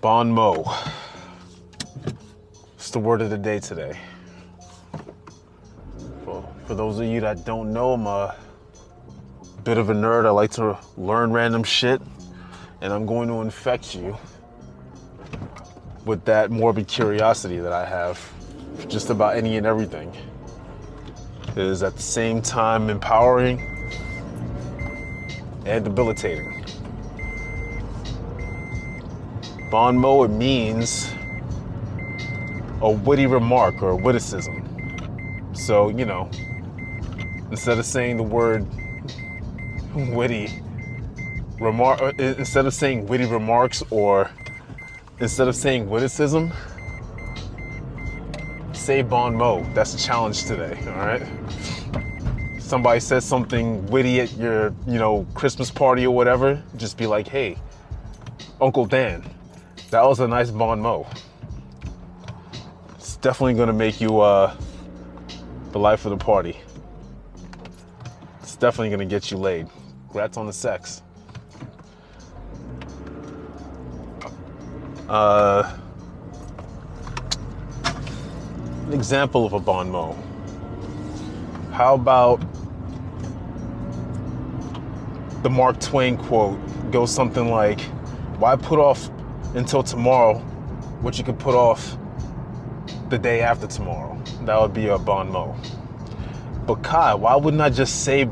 Bon mot. It's the word of the day today. For those of you that don't know, I'm a bit of a nerd. I like to learn random shit, and I'm going to infect you with that morbid curiosity that I have for just about any and everything. It is at the same time empowering and debilitating. Bon mot, it means a witty remark or a witticism. So, instead of saying the word witty remark, instead of saying witty remarks, or instead of saying witticism, say bon mot. That's a challenge today, all right? Somebody says something witty at your, Christmas party or whatever, just be like, hey, Uncle Dan, that was a nice bon mot. It's definitely gonna make you the life of the party. It's definitely gonna get you laid. Congrats on the sex. An example of a bon mot. How about the Mark Twain quote goes something like, why put off until tomorrow what you could put off the day after tomorrow? That would be a bon mot. But Kai, why wouldn't I just say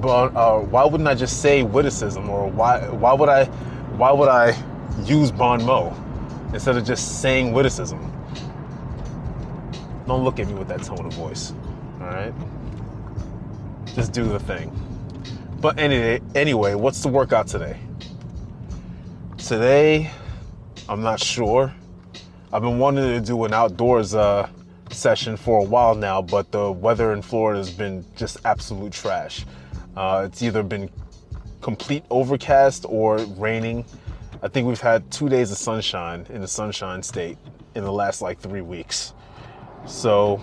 witticism, or why would I use bon mot instead of just saying witticism? Don't look at me with that tone of voice, all right? Just do the thing. But anyway, what's the workout today? Today, I'm not sure. I've been wanting to do an outdoors session for a while now, but the weather in Florida has been just absolute trash. It's either been complete overcast or raining. I think we've had 2 days of sunshine in the Sunshine State in the last 3 weeks. So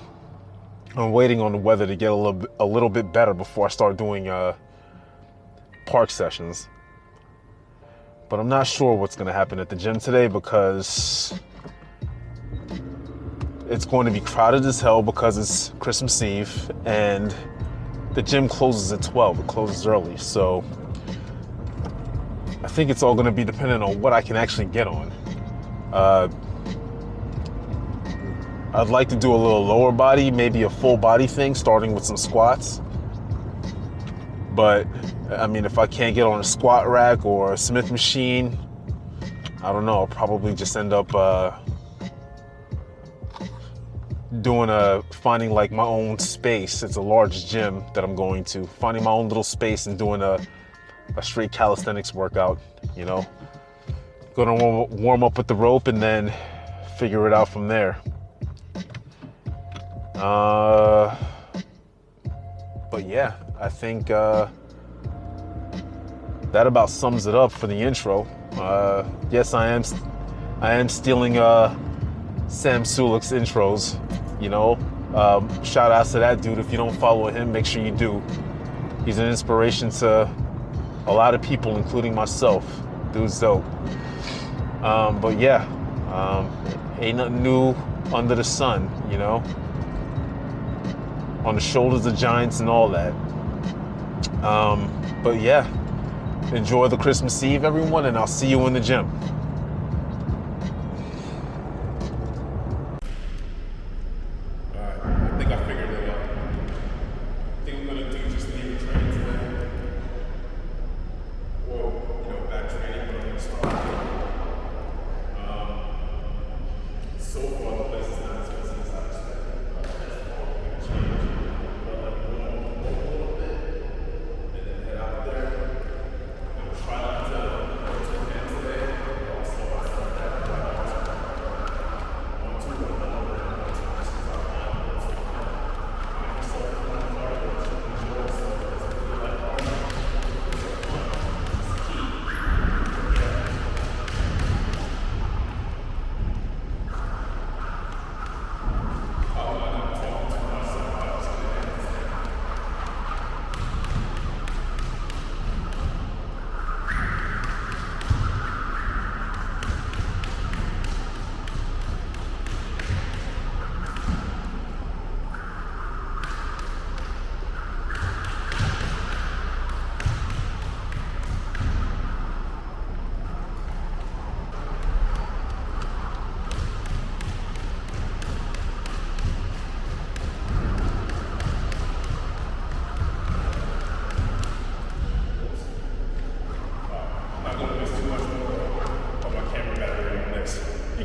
I'm waiting on the weather to get a little bit better before I start doing park sessions. But I'm not sure what's going to happen at the gym today because it's going to be crowded as hell because it's Christmas Eve and the gym closes at 12. It closes early. So I think it's all going to be dependent on what I can actually get on. I'd like to do a little lower body, maybe a full body thing, starting with some squats. But I mean, if I can't get on a squat rack or a Smith machine, I don't know, I'll probably just end up finding my own space. It's a large gym that I'm going to, finding my own little space and doing a straight calisthenics workout, Gonna warm up with the rope and then figure it out from there. But yeah, I think that about sums it up for the intro. Yes, I am stealing Sam Sulek's intros, shout outs to that dude. If you don't follow him, make sure you do. He's an inspiration to a lot of people, including myself. Dude's dope. But yeah, ain't nothing new under the sun, on the shoulders of giants and all that. But yeah, enjoy the Christmas Eve, everyone, and I'll see you in the gym.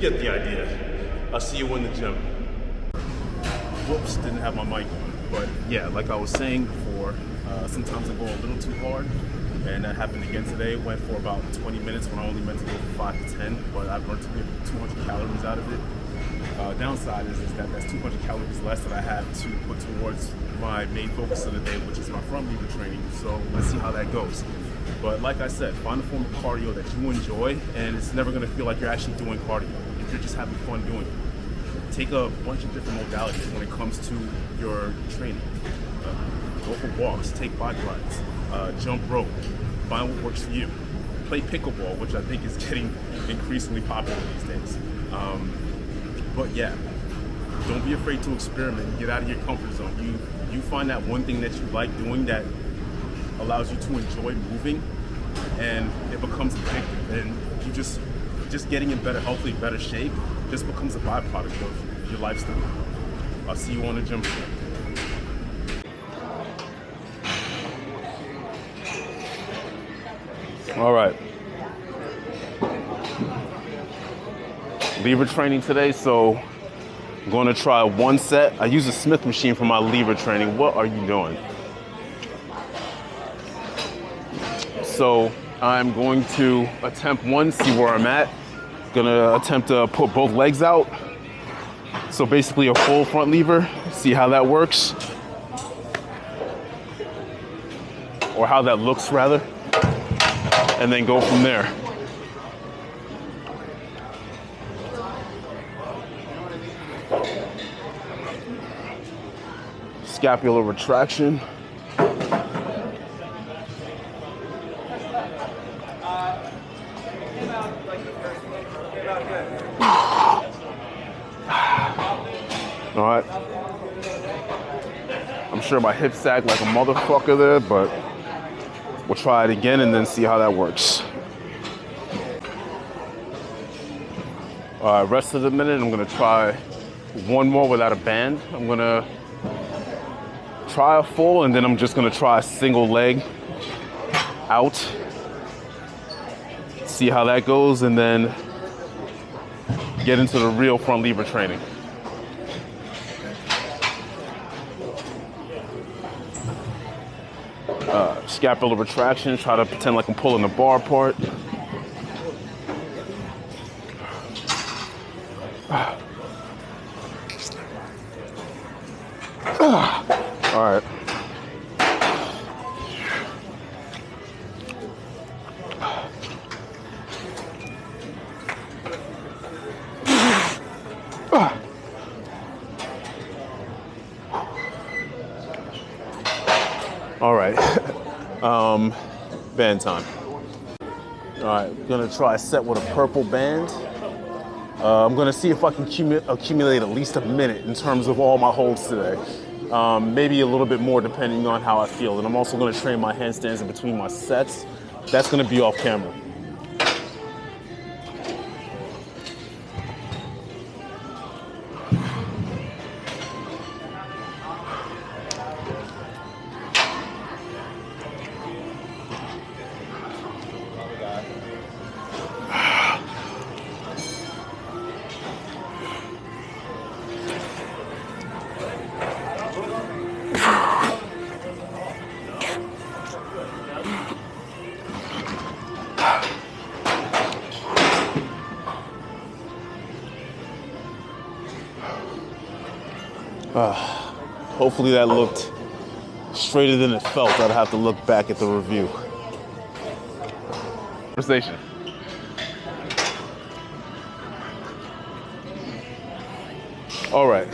get the idea. I'll see you in the gym. Whoops, didn't have my mic on. But yeah, like I was saying before, sometimes I go a little too hard, and that happened again today. Went for about 20 minutes when I only meant to go for 5 to 10, but I burned 200 calories out of it. Downside is that that's 200 calories less that I have to put towards my main focus of the day, which is my front lever training. So let's see how that goes. But like I said, find a form of cardio that you enjoy, and it's never going to feel like you're actually doing cardio if you're just having fun doing it. Take a bunch of different modalities when it comes to your training. Go for walks, take bike rides, jump rope, find what works for you. Play pickleball, which I think is getting increasingly popular these days. But yeah, don't be afraid to experiment. Get out of your comfort zone. You find that one thing that you like doing that allows you to enjoy moving, and it becomes addictive. And you just getting in better, hopefully better shape, just becomes a byproduct of your lifestyle. I'll see you on the gym floor. All right. Lever training today, so I'm going to try one set. I use a Smith machine for my lever training. What are you doing? So I'm going to attempt one, see where I'm at. Gonna attempt to put both legs out. So basically a full front lever, see how that works. Or how that looks rather. And then go from there. Scapular retraction. All right. I'm sure my hips sag like a motherfucker there, but we'll try it again and then see how that works. All right, rest of the minute, I'm gonna try one more without a band. I'm gonna try a full, and then I'm just gonna try a single leg out. See how that goes, and then get into the real front lever training. Scapular retraction, try to pretend like I'm pulling the bar apart. All right. All right. Band time. All right, gonna try a set with a purple band. I'm gonna see if I can accumulate at least a minute in terms of all my holds today. Maybe a little bit more depending on how I feel. And I'm also gonna train my handstands in between my sets. That's gonna be off camera. Hopefully that looked straighter than it felt. I'd have to look back at the review. Conversation. All right.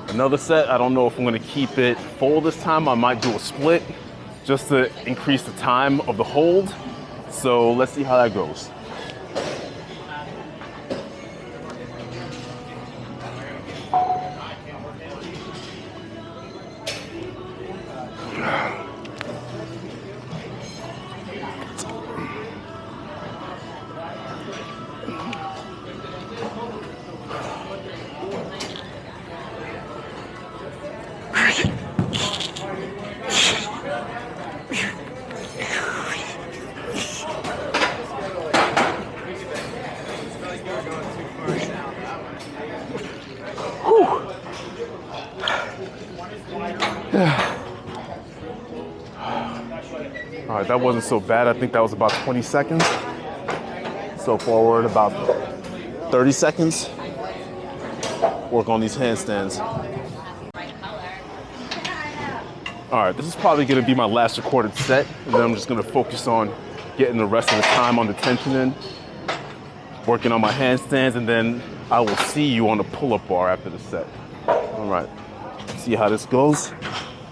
Another set. I don't know if I'm gonna keep it full this time. I might do a split just to increase the time of the hold. So let's see how that goes. that wasn't so bad. I think that was about 20 seconds. So forward about 30 seconds. Work on these handstands. All right, this is probably gonna be my last recorded set, and then I'm just gonna focus on getting the rest of the time on the tension in, working on my handstands, and then I will see you on the pull-up bar after the set. All right, see how this goes.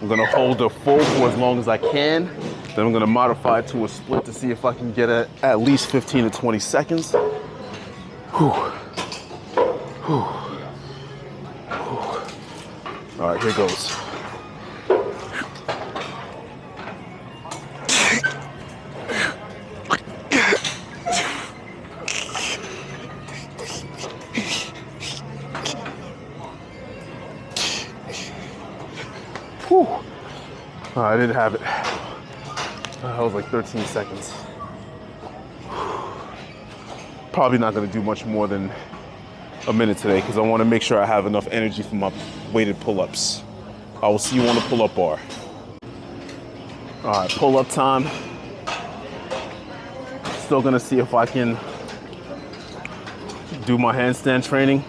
I'm gonna hold the full for as long as I can. Then I'm gonna modify it to a split to see if I can get at least 15 to 20 seconds. Whew. Whew. Whew. All right, here goes. Whew. I didn't have it. That was like 13 seconds. Probably not gonna do much more than a minute today because I wanna make sure I have enough energy for my weighted pull-ups. I will see you on the pull-up bar. All right, pull-up time. Still gonna see if I can do my handstand training.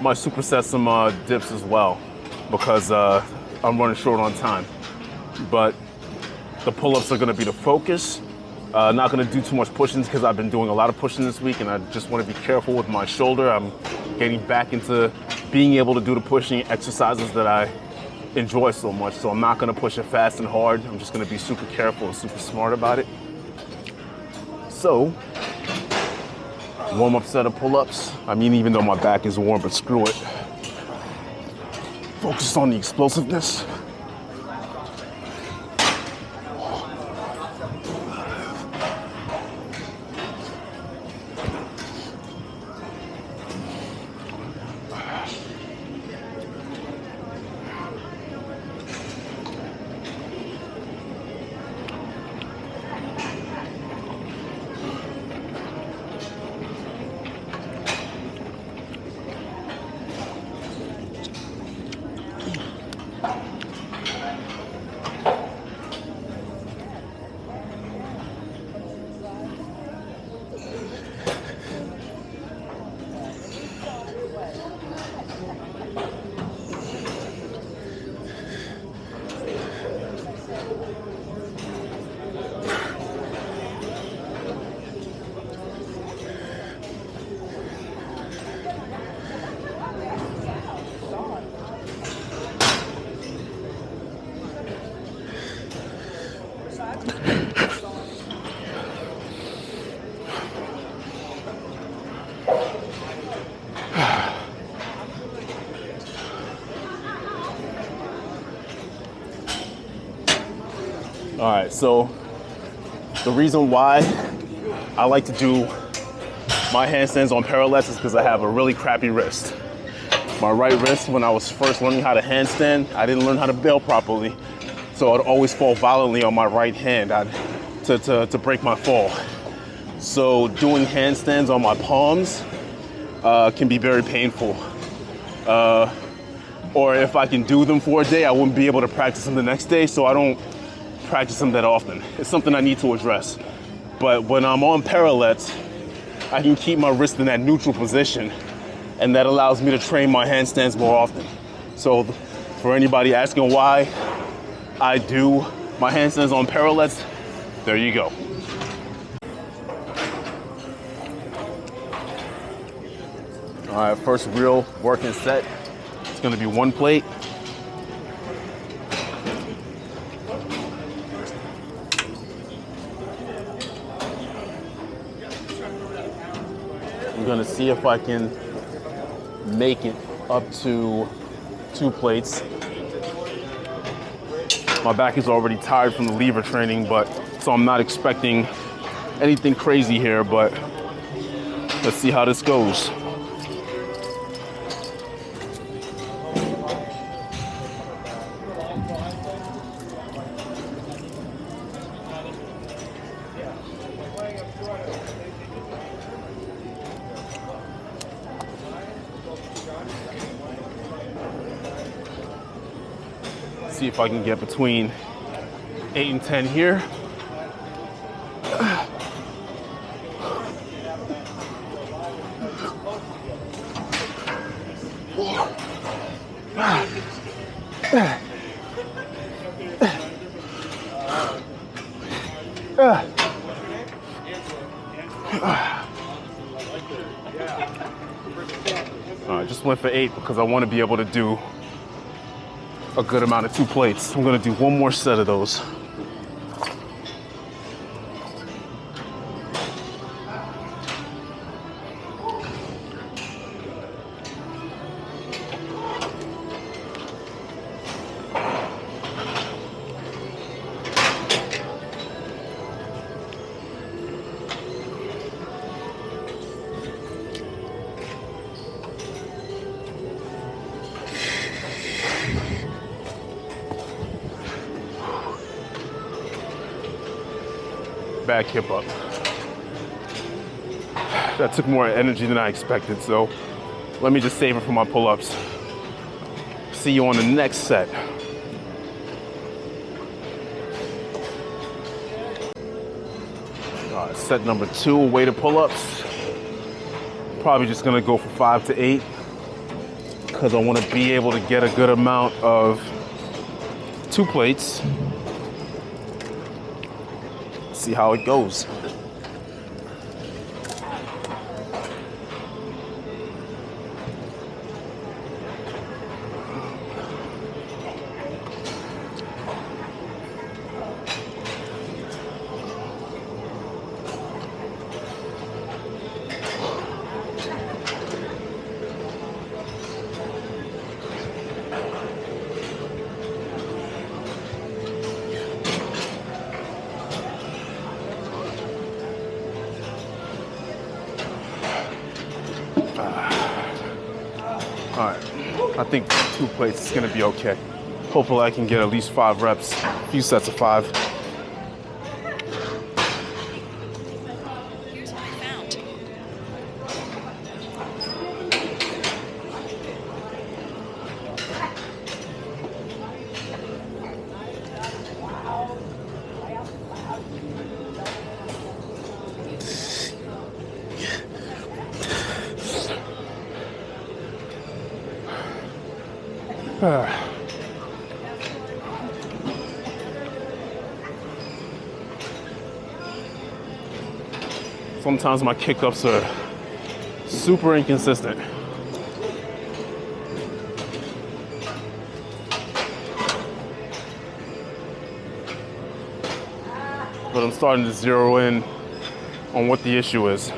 Might superset some dips as well because I'm running short on time. But the pull-ups are gonna be the focus. Not gonna do too much pushing because I've been doing a lot of pushing this week and I just wanna be careful with my shoulder. I'm getting back into being able to do the pushing exercises that I enjoy so much. So I'm not gonna push it fast and hard. I'm just gonna be super careful and super smart about it. So, warm-up set of pull-ups. I mean, even though my back is warm, but screw it. Focus on the explosiveness. All right, so the reason why I like to do my handstands on parallettes is because I have a really crappy wrist. My right wrist, when I was first learning how to handstand, I didn't learn how to bail properly. So I'd always fall violently on my right hand to break my fall. So doing handstands on my palms can be very painful. Or if I can do them for a day, I wouldn't be able to practice them the next day, so I don't practice them that often. It's something I need to address. But when I'm on parallettes, I can keep my wrist in that neutral position, and that allows me to train my handstands more often. So for anybody asking why I do my handstands on parallettes, there you go. All right, first real working set. It's gonna be one plate. I'm gonna see if I can make it up to 2 plates. My back is already tired from the lever training, so I'm not expecting anything crazy here, but let's see how this goes. See if I can get between 8 and 10 here. I just went for 8 because I want to be able to do a good amount of 2 plates. I'm going to do one more set of those. Back hip up. That took more energy than I expected, so let me just save it for my pull-ups. See you on the next set. All right, set number 2, weighted pull-ups. Probably just gonna go for 5 to 8 because I want to be able to get a good amount of 2 plates. See how it goes. All right, I think 2 plates is gonna be okay. Hopefully I can get at least 5 reps, a few sets of 5. Here's what I found. Sometimes my kick-ups are super inconsistent. But I'm starting to zero in on what the issue is.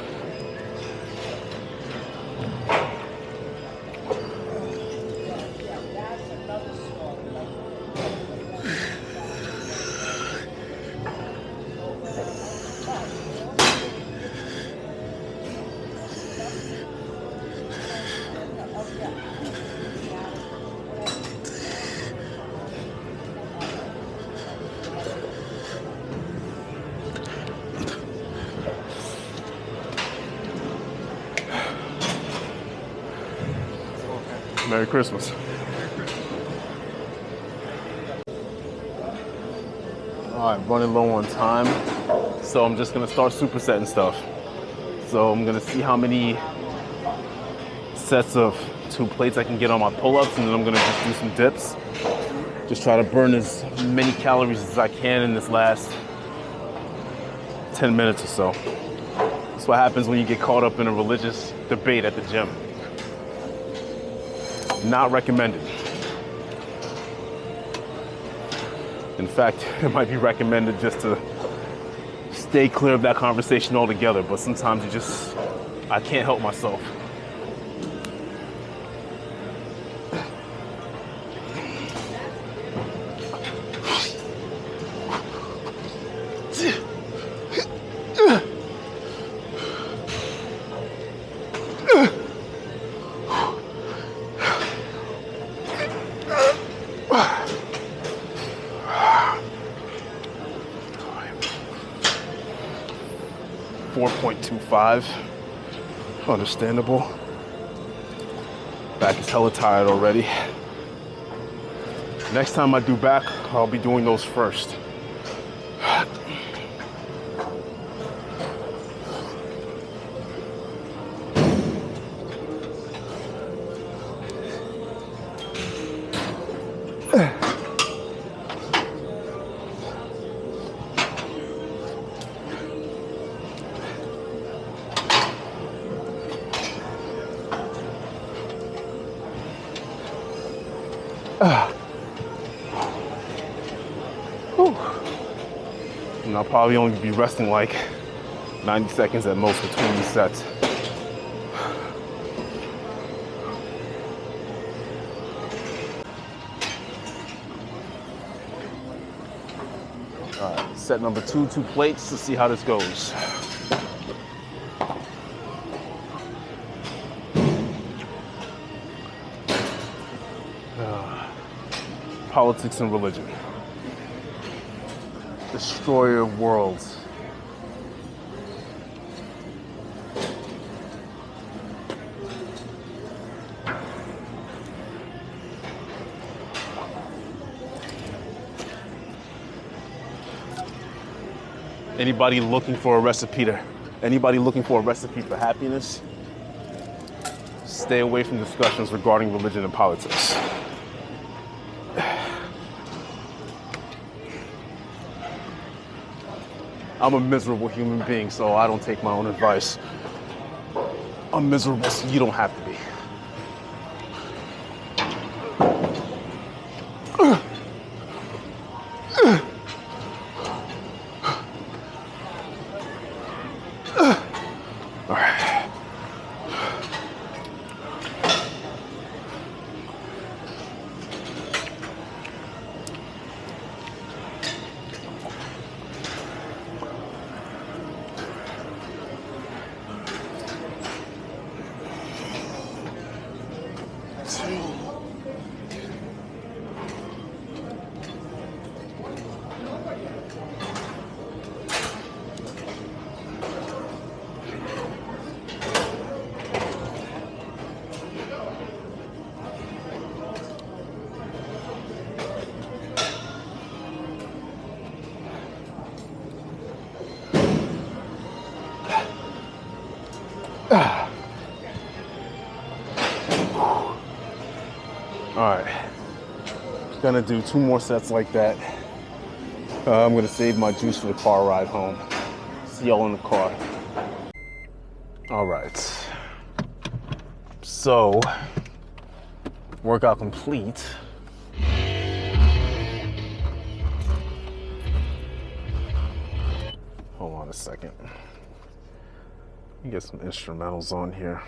Merry Christmas. All right, running low on time, so I'm just gonna start supersetting stuff. So I'm gonna see how many sets of 2 plates I can get on my pull-ups, and then I'm gonna just do some dips. Just try to burn as many calories as I can in this last 10 minutes or so. That's what happens when you get caught up in a religious debate at the gym. Not recommended. In fact, it might be recommended just to stay clear of that conversation altogether, but sometimes I can't help myself. .25, understandable. Back is hella tired already. Next time I do back, I'll be doing those first. And I'll probably only be resting like 90 seconds at most between these sets. All right, set number 2, 2 plates. Let's see how this goes. Politics and religion. Destroyer of worlds. Anybody looking for a recipe for happiness? Stay away from discussions regarding religion and politics. I'm a miserable human being, so I don't take my own advice. I'm miserable, so you don't have to be. All right. All right, gonna do 2 more sets like that. I'm gonna save my juice for the car ride home. See y'all in the car. All right, so workout complete. Hold on a second. Let me get some instrumentals on here.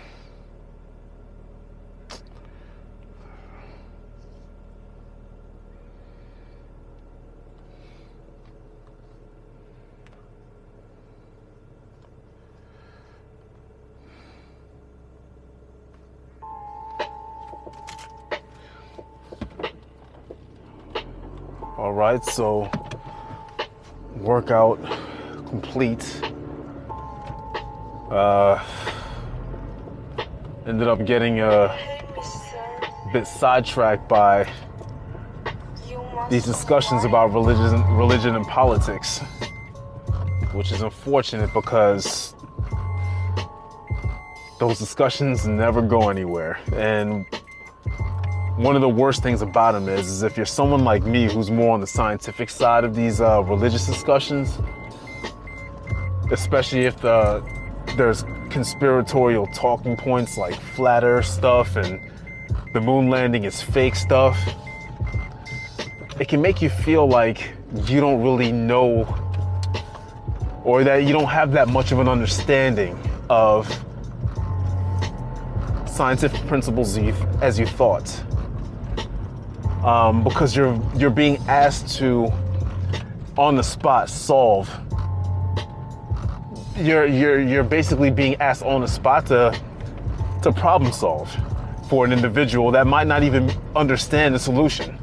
All right, so workout complete. Ended up getting a bit sidetracked by these discussions about religion and politics, which is unfortunate because those discussions never go anywhere. And one of the worst things about them is if you're someone like me who's more on the scientific side of these religious discussions, especially if there's conspiratorial talking points like flat earth stuff and the moon landing is fake stuff, it can make you feel like you don't really know, or that you don't have that much of an understanding of scientific principles as you thought. Because you're being asked to, on the spot, solve. You're basically being asked on the spot to problem solve for an individual that might not even understand the solution.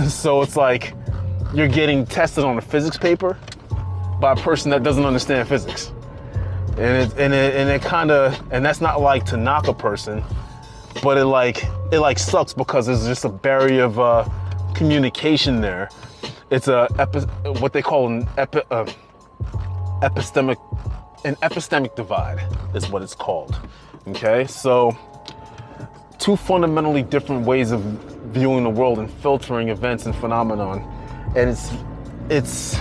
So it's like you're getting tested on a physics paper by a person that doesn't understand physics, and that's not like to knock a person, but it sucks because there's just a barrier of communication there. It's what they call an epistemic divide is what it's called. Okay, so 2 fundamentally different ways of viewing the world and filtering events and phenomenon, and it's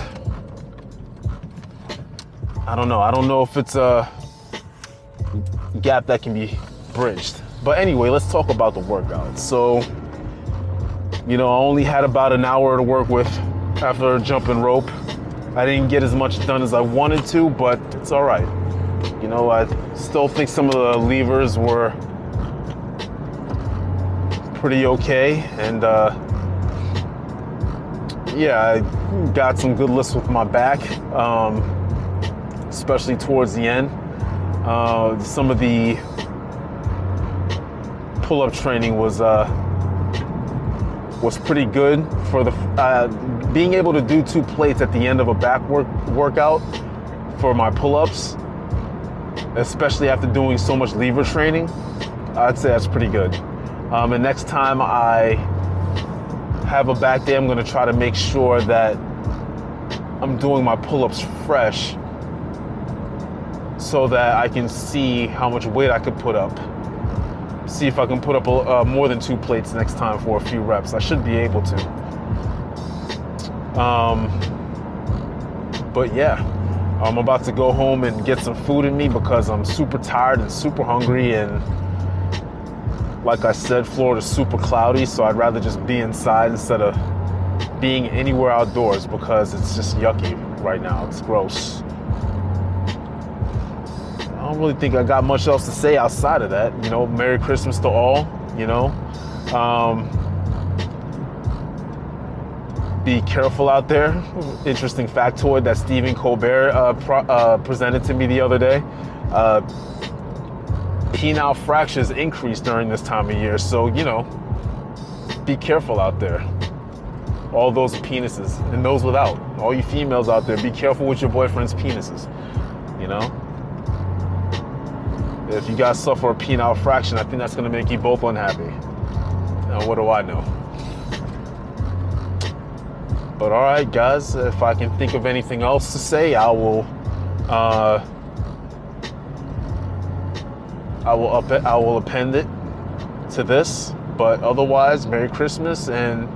I don't know if it's a gap that can be bridged. But anyway, let's talk about the workout. So, I only had about an hour to work with after jumping rope. I didn't get as much done as I wanted to, but it's all right. I still think some of the levers were pretty okay. And I got some good lifts with my back, especially towards the end. Some of the pull-up training was pretty good for the being able to do 2 plates at the end of a back workout for my pull-ups, especially after doing so much lever training. I'd say that's pretty good. And next time I have a back day, I'm going to try to make sure that I'm doing my pull-ups fresh so that I can see how much weight I could put up. See if I can put up more than 2 plates next time for a few reps. I should be able to. But yeah, I'm about to go home and get some food in me because I'm super tired and super hungry. And like I said, Florida's super cloudy, so I'd rather just be inside instead of being anywhere outdoors because it's just yucky right now. It's gross. I don't really think I got much else to say outside of that. Merry Christmas to all, Be careful out there. Interesting factoid that Stephen Colbert presented to me the other day. Penile fractures increase during this time of year, so, be careful out there. All those penises and those without. All you females out there, be careful with your boyfriend's penises, If you guys suffer a penile fraction, I think that's going to make you both unhappy. Now, what do I know? But all right, guys, if I can think of anything else to say, I will append it to this. But otherwise, Merry Christmas and